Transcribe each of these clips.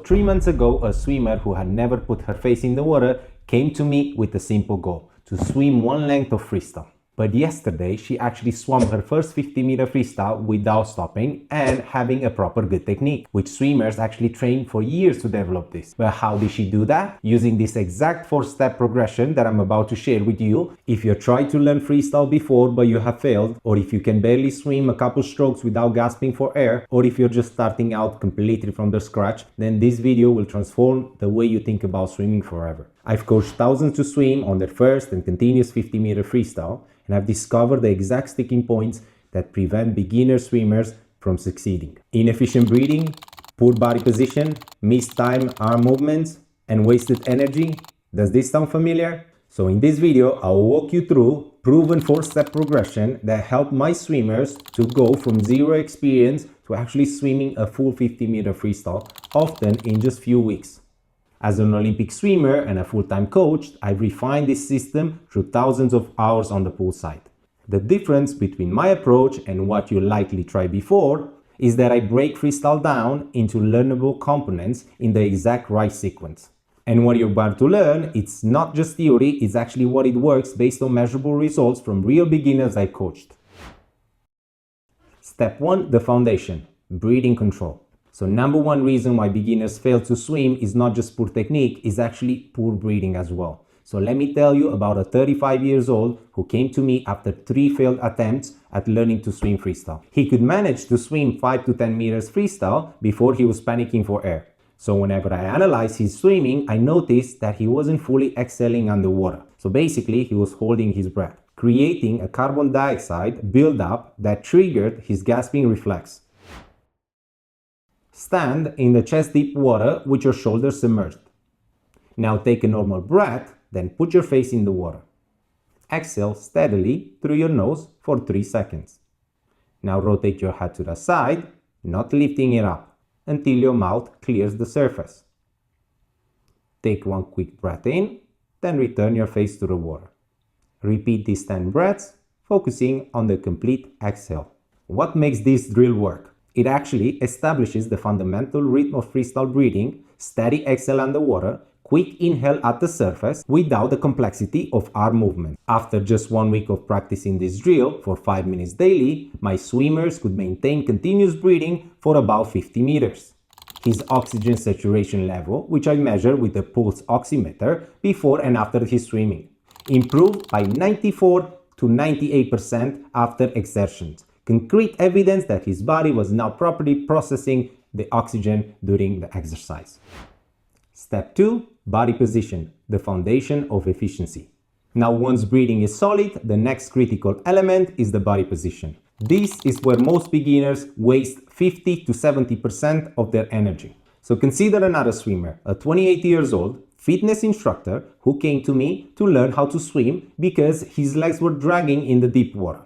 3 months ago, a swimmer who had never put her face in the water came to me with a simple goal: to swim one length of freestyle. But yesterday, she actually swam her first 50-meter freestyle without stopping and having a proper good technique, which swimmers actually train for years to develop this. But how did she do that? Using this exact 4-step progression that I'm about to share with you. If you tried to learn freestyle before but you have failed, or if you can barely swim a couple strokes without gasping for air, or if you're just starting out completely from the scratch, then this video will transform the way you think about swimming forever. I've coached thousands to swim on their first and continuous 50-meter freestyle, and I've discovered the exact sticking points that prevent beginner swimmers from succeeding. Inefficient breathing, poor body position, missed time, arm movements, and wasted energy. Does this sound familiar? So in this video, I'll walk you through proven 4-step progression that helped my swimmers to go from zero experience to actually swimming a full 50-meter freestyle, often in just few weeks. As an Olympic swimmer and a full-time coach, I've refined this system through thousands of hours on the poolside. The difference between my approach and what you likely tried before is that I break freestyle down into learnable components in the exact right sequence. And what you're about to learn, it's not just theory, it's actually what it works based on measurable results from real beginners I coached. Step 1, the foundation, breathing control. So number one reason why beginners fail to swim is not just poor technique, it's actually poor breathing as well. So let me tell you about a 35 years old who came to me after 3 failed attempts at learning to swim freestyle. He could manage to swim 5 to 10 meters freestyle before he was panicking for air. So whenever I analyzed his swimming, I noticed that he wasn't fully exhaling underwater. So basically he was holding his breath, creating a carbon dioxide buildup that triggered his gasping reflex. Stand in the chest deep water with your shoulders submerged. Now take a normal breath, then put your face in the water. Exhale steadily through your nose for 3 seconds. Now rotate your head to the side, not lifting it up, until your mouth clears the surface. Take one quick breath in, then return your face to the water. Repeat these 10 breaths, focusing on the complete exhale. What makes this drill work? It actually establishes the fundamental rhythm of freestyle breathing, steady exhale underwater, quick inhale at the surface without the complexity of arm movement. After just 1 week of practicing this drill for 5 minutes daily, my swimmers could maintain continuous breathing for about 50 meters. His oxygen saturation level, which I measure with the pulse oximeter before and after his swimming, improved by 94 to 98% after exertions. Concrete evidence that his body was now properly processing the oxygen during the exercise. Step 2, body position, the foundation of efficiency. Now once breathing is solid, the next critical element is the body position. This is where most beginners waste 50 to 70% of their energy. So consider another swimmer, a 28 years old fitness instructor who came to me to learn how to swim because his legs were dragging in the deep water.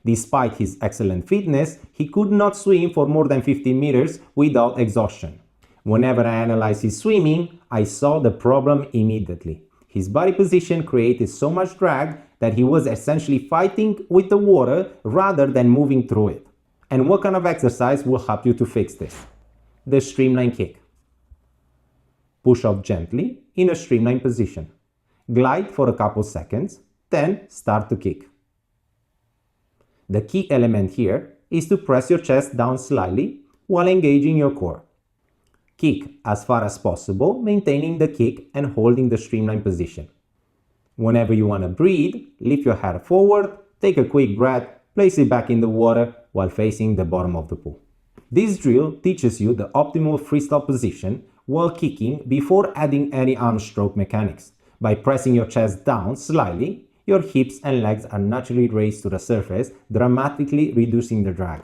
Despite his excellent fitness, he could not swim for more than 15 meters without exhaustion. Whenever I analyzed his swimming, I saw the problem immediately. His body position created so much drag that he was essentially fighting with the water rather than moving through it. And what kind of exercise will help you to fix this? The streamline kick. Push off gently in a streamline position. Glide for a couple seconds, then start to kick. The key element here is to press your chest down slightly while engaging your core. Kick as far as possible, maintaining the kick and holding the streamline position. Whenever you want to breathe, lift your head forward, take a quick breath, place it back in the water while facing the bottom of the pool. This drill teaches you the optimal freestyle position while kicking before adding any arm stroke mechanics. By pressing your chest down slightly, your hips and legs are naturally raised to the surface, dramatically reducing the drag.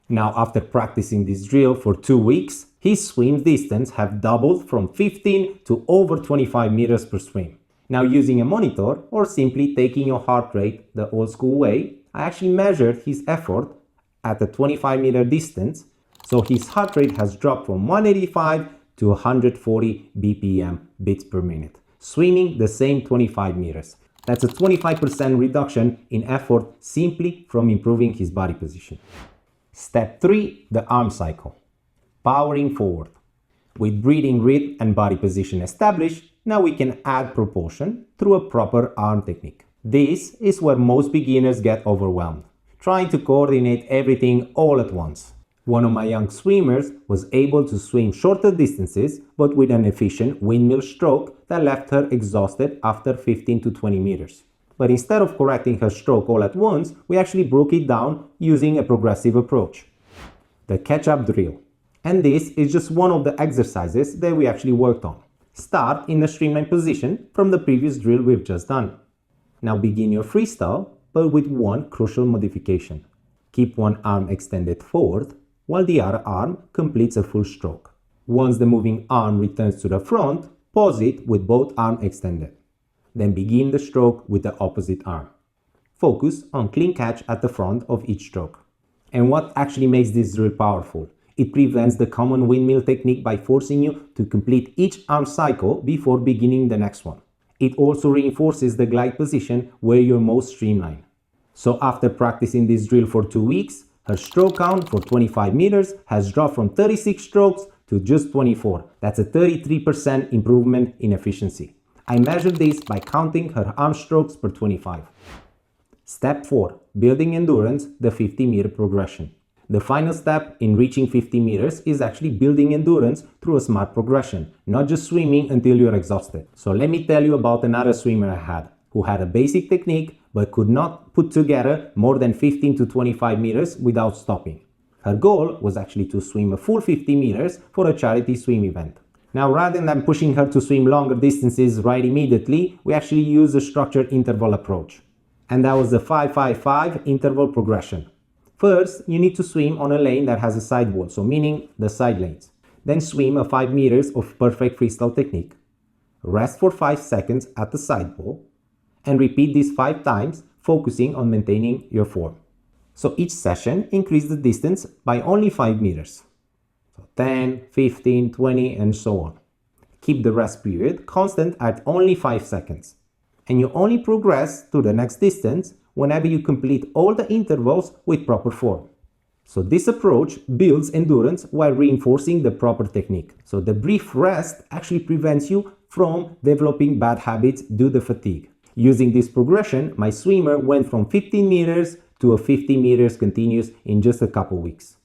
Now, after practicing this drill for 2 weeks, his swim distance have doubled from 15 to over 25 meters per swim. Now, using a monitor or simply taking your heart rate the old school way, I actually measured his effort at a 25-meter distance, so his heart rate has dropped from 185 to 140 BPM, beats per minute, swimming the same 25 meters. That's a 25% reduction in effort simply from improving his body position. Step 3, the arm cycle. Powering forward. With breathing rhythm and body position established, now we can add proportion through a proper arm technique. This is where most beginners get overwhelmed, trying to coordinate everything all at once. One of my young swimmers was able to swim shorter distances but with an efficient windmill stroke that left her exhausted after 15 to 20 meters. But instead of correcting her stroke all at once, we actually broke it down using a progressive approach. The catch-up drill. And this is just one of the exercises that we actually worked on. Start in the streamline position from the previous drill we've just done. Now begin your freestyle, but with one crucial modification. Keep one arm extended forward, while the other arm completes a full stroke. Once the moving arm returns to the front, pause it with both arms extended. Then begin the stroke with the opposite arm. Focus on clean catch at the front of each stroke. And what actually makes this drill powerful? It prevents the common windmill technique by forcing you to complete each arm cycle before beginning the next one. It also reinforces the glide position where you're most streamlined. So after practicing this drill for 2 weeks, her stroke count for 25 meters has dropped from 36 strokes to just 24. That's a 33% improvement in efficiency. I measured this by counting her arm strokes per 25. Step 4. Building endurance, the 50-meter progression. The final step in reaching 50 meters is actually building endurance through a smart progression, not just swimming until you're exhausted. So let me tell you about another swimmer I had, who had a basic technique but could not put together more than 15 to 25 meters without stopping. Her goal was actually to swim a full 50 meters for a charity swim event. Now, rather than pushing her to swim longer distances right immediately, we actually used a structured interval approach. And that was the 5-5-5 interval progression. First, you need to swim on a lane that has a sidewall, so meaning the side lanes. Then swim a 5 meters of perfect freestyle technique. Rest for 5 seconds at the sidewall and repeat this 5 times, focusing on maintaining your form. So each session increase the distance by only 5 meters. So 10, 15, 20 and so on. Keep the rest period constant at only 5 seconds. And you only progress to the next distance whenever you complete all the intervals with proper form. So this approach builds endurance while reinforcing the proper technique. So the brief rest actually prevents you from developing bad habits due to fatigue. Using this progression, my swimmer went from 15 meters to a 50 meters continuous in just a couple weeks.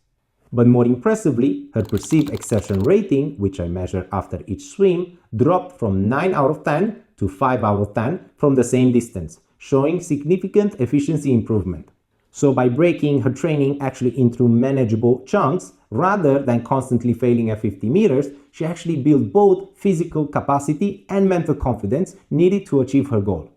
But more impressively, her perceived exertion rating, which I measure after each swim, dropped from 9 out of 10 to 5 out of 10 from the same distance, showing significant efficiency improvement. So by breaking her training actually into manageable chunks, rather than constantly failing at 50 meters, she actually built both physical capacity and mental confidence needed to achieve her goal.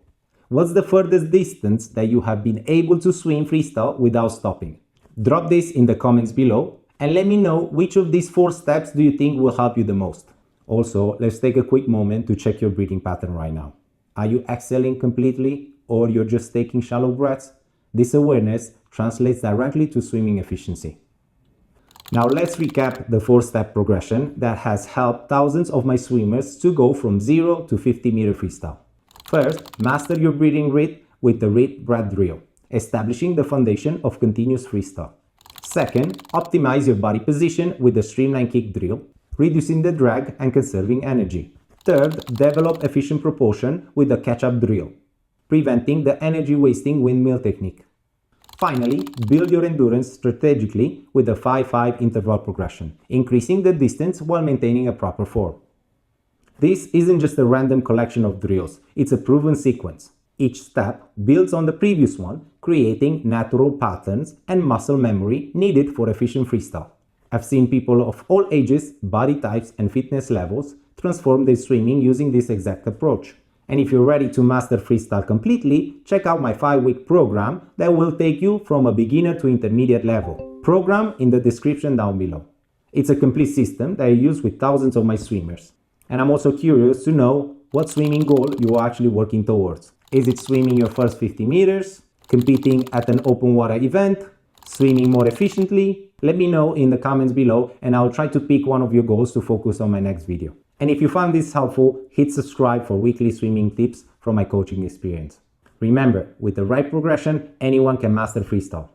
What's the furthest distance that you have been able to swim freestyle without stopping? Drop this in the comments below and let me know which of these 4 steps do you think will help you the most. Also, let's take a quick moment to check your breathing pattern right now. Are you exhaling completely or you're just taking shallow breaths? This awareness translates directly to swimming efficiency. Now let's recap the 4-step progression that has helped thousands of my swimmers to go from 0 to 50 meter freestyle. First, master your breathing rhythm with the rhythm breath drill, establishing the foundation of continuous freestyle. Second, optimize your body position with the streamline kick drill, reducing the drag and conserving energy. Third, develop efficient proportion with the catch-up drill, preventing the energy wasting windmill technique. Finally, build your endurance strategically with the 5-5 interval progression, increasing the distance while maintaining a proper form. This isn't just a random collection of drills, it's a proven sequence. Each step builds on the previous one, creating natural patterns and muscle memory needed for efficient freestyle. I've seen people of all ages, body types and fitness levels transform their swimming using this exact approach. And if you're ready to master freestyle completely, check out my 5-week program that will take you from a beginner to intermediate level. Program in the description down below. It's a complete system that I use with thousands of my swimmers. And I'm also curious to know what swimming goal you are actually working towards. Is it swimming your first 50 meters? Competing at an open water event? Swimming more efficiently? Let me know in the comments below and I'll try to pick one of your goals to focus on my next video. And if you found this helpful, hit subscribe for weekly swimming tips from my coaching experience. Remember, with the right progression, anyone can master freestyle.